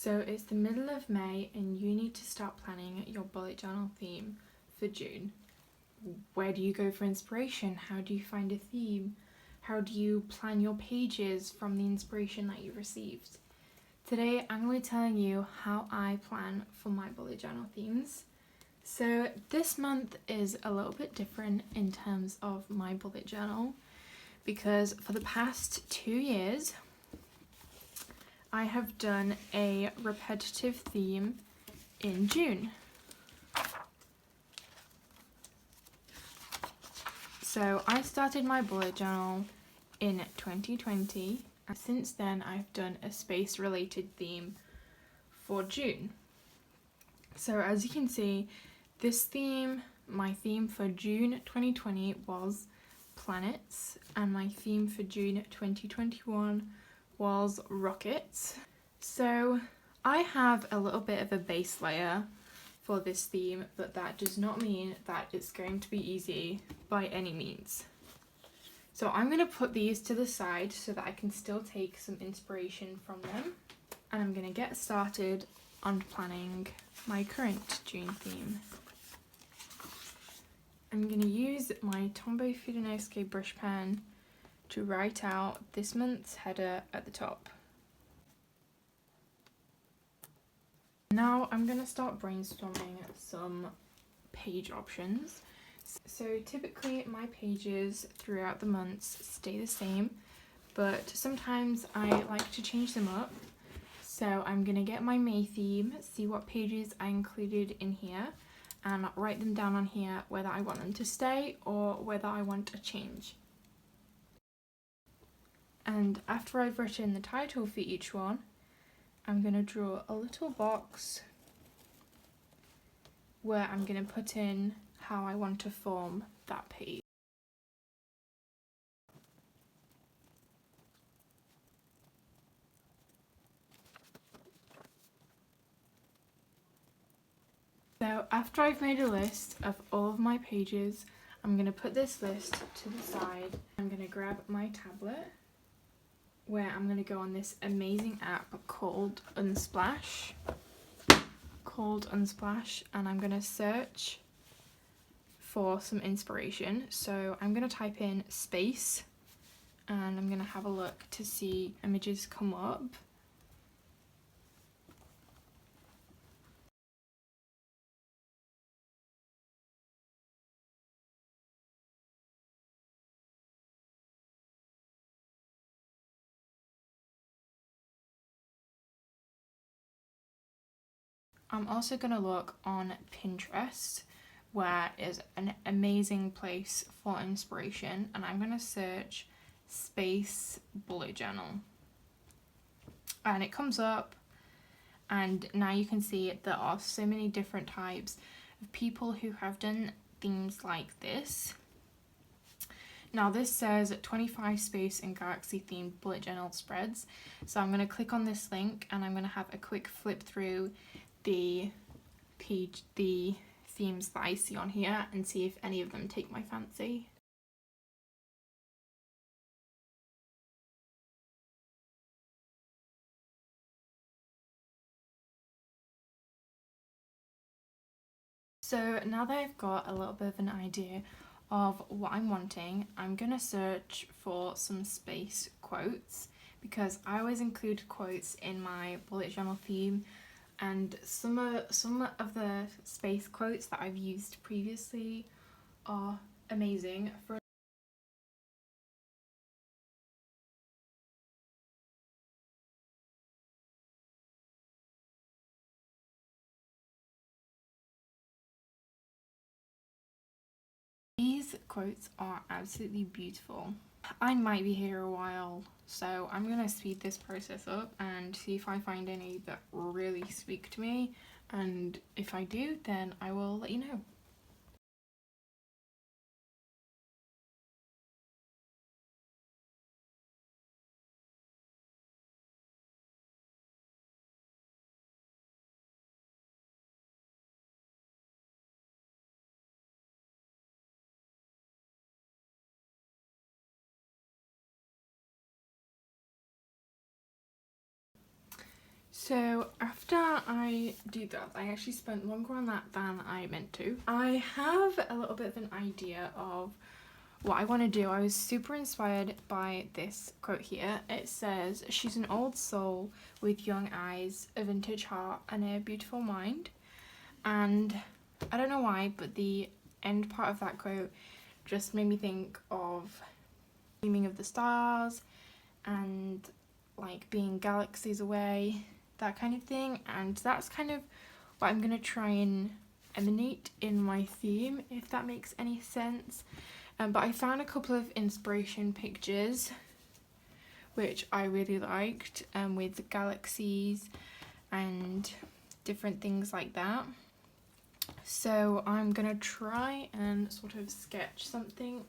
So it's the middle of May and you need to start planning your bullet journal theme for June. Where do you go for inspiration? How do you find a theme? How do you plan your pages from the inspiration that you received? Today I'm going to be telling you how I plan for my bullet journal themes. So this month is a little bit different in terms of my bullet journal because for the past 2 years I have done a repetitive theme in June. So I started my bullet journal in 2020 and since then I've done a space related theme for June. So as you can see, this theme, my theme for June 2020 was planets and my theme for June 2021 was rockets. So I have a little bit of a base layer for this theme, but that does not mean that it's going to be easy by any means. So I'm going to put these to the side so that I can still take some inspiration from them. And I'm going to get started on planning my current June theme. I'm going to use my Tombow Fidanosuke brush pen to write out this month's header at the top. Now I'm going to start brainstorming some page options. So typically my pages throughout the months stay the same, but sometimes I like to change them up. So I'm going to get my May theme, see what pages I included in here, and write them down on here whether I want them to stay or whether I want a change. And after I've written the title for each one, I'm going to draw a little box where I'm going to put in how I want to form that page. So after I've made a list of all of my pages, I'm going to put this list to the side. I'm going to grab my tablet where I'm going to go on this amazing app called Unsplash. And I'm going to search for some inspiration. So I'm going to type in space and I'm going to have a look to see images come up. I'm also going to look on Pinterest, where is an amazing place for inspiration, and I'm going to search space bullet journal. And it comes up, and now you can see there are so many different types of people who have done themes like this. Now this says 25 space and galaxy themed bullet journal spreads. So I'm going to click on this link and I'm going to have a quick flip through the themes that I see on here and see if any of them take my fancy. So now that I've got a little bit of an idea of what I'm wanting, I'm gonna search for some space quotes because I always include quotes in my bullet journal theme, and some of the space quotes that I've used previously are amazing. These quotes are absolutely beautiful. I might be here a while, so I'm gonna speed this process up and see if I find any that really speak to me, and if I do, then I will let you know. So after I do that, I actually spent longer on that than I meant to. I have a little bit of an idea of what I want to do. I was super inspired by this quote here. It says, "She's an old soul with young eyes, a vintage heart, and a beautiful mind." And I don't know why, but the end part of that quote just made me think of dreaming of the stars and like being galaxies away, that kind of thing. And that's kind of what I'm gonna try and emanate in my theme, if that makes any sense. But I found a couple of inspiration pictures which I really liked, with galaxies and different things like that. So I'm gonna try and sort of sketch something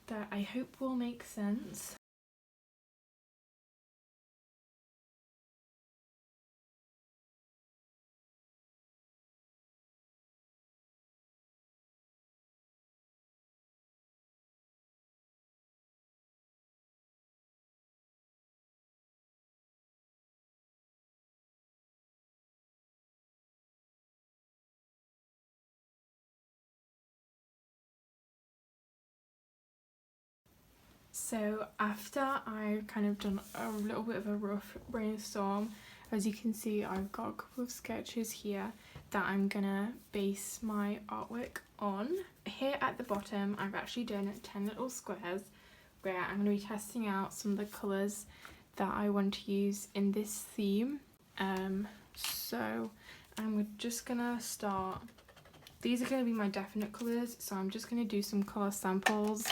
that I hope will make sense. So after I've kind of done a little bit of a rough brainstorm, as you can see, I've got a couple of sketches here that I'm gonna base my artwork on. Here at the bottom, I've actually done 10 little squares where I'm gonna be testing out some of the colours that I want to use in this theme. So I'm just gonna start. These are gonna be my definite colours, so I'm just gonna do some colour samples.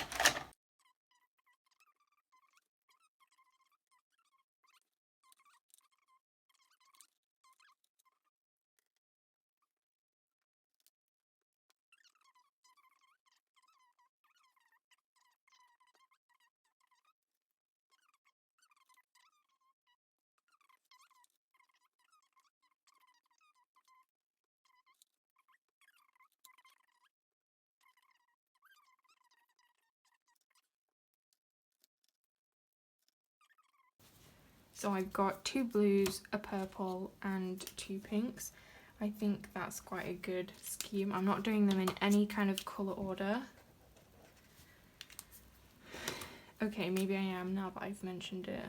So I've got 2 blues, a purple and 2 pinks. I think that's quite a good scheme. I'm not doing them in any kind of colour order. Okay, maybe I am now that I've mentioned it.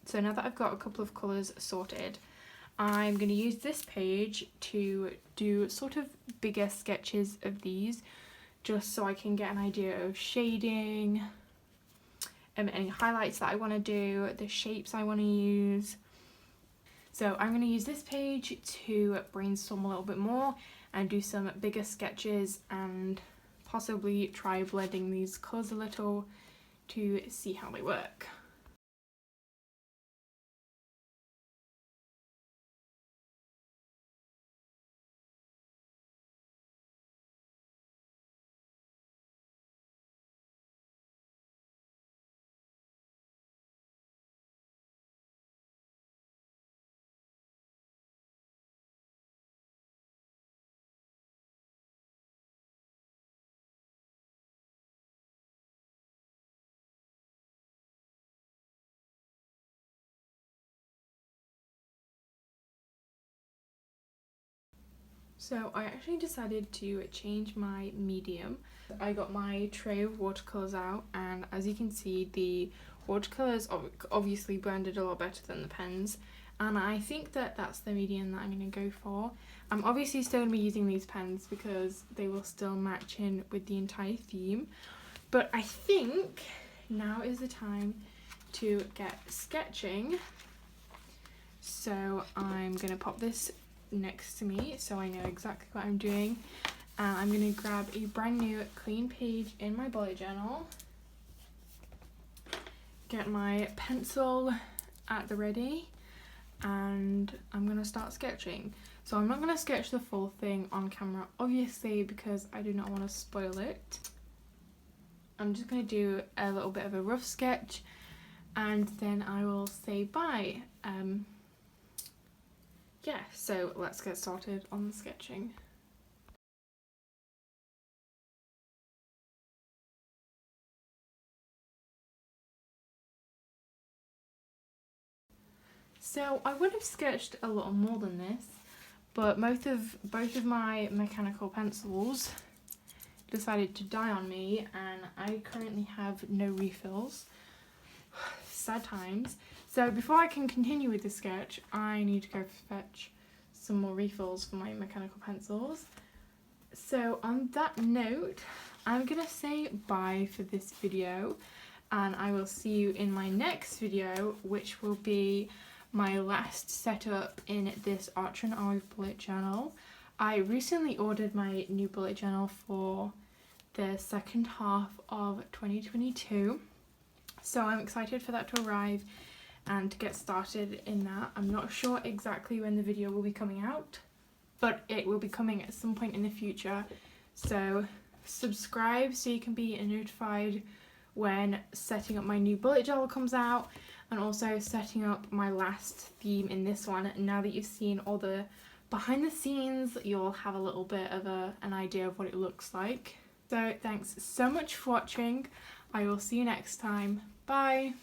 So now that I've got a couple of colours sorted, I'm going to use this page to do sort of bigger sketches of these, just so I can get an idea of shading, any highlights that I want to do, the shapes I want to use. So I'm going to use this page to brainstorm a little bit more and do some bigger sketches and possibly try blending these colours a little to see how they work. So I actually decided to change my medium. I got my tray of watercolours out, and as you can see, the watercolours obviously blended a lot better than the pens, and I think that that's the medium that I'm going to go for. I'm obviously still going to be using these pens because they will still match in with the entire theme, but I think now is the time to get sketching. So I'm going to pop this next to me so I know exactly what I'm doing. I'm going to grab a brand new clean page in my bullet journal, get my pencil at the ready, and I'm going to start sketching. So I'm not going to sketch the full thing on camera, obviously, because I do not want to spoil it. I'm just going to do a little bit of a rough sketch and then I will say bye. Yeah, so let's get started on the sketching. So I would have sketched a lot more than this, but both of my mechanical pencils decided to die on me, and I currently have no refills. Sad times. So before I can continue with the sketch, I need to go fetch some more refills for my mechanical pencils. So on that note, I'm gonna say bye for this video, and I will see you in my next video, which will be my last setup in this Archer and Olive bullet journal. I recently ordered my new bullet journal for the second half of 2022, so I'm excited for that to arrive and to get started in that. I'm not sure exactly when the video will be coming out, but it will be coming at some point in the future, so subscribe so you can be notified when setting up my new bullet journal comes out, and also setting up my last theme in this one. Now that you've seen all the behind the scenes, you'll have a little bit of an idea of what it looks like. So thanks so much for watching. I will see you next time. Bye!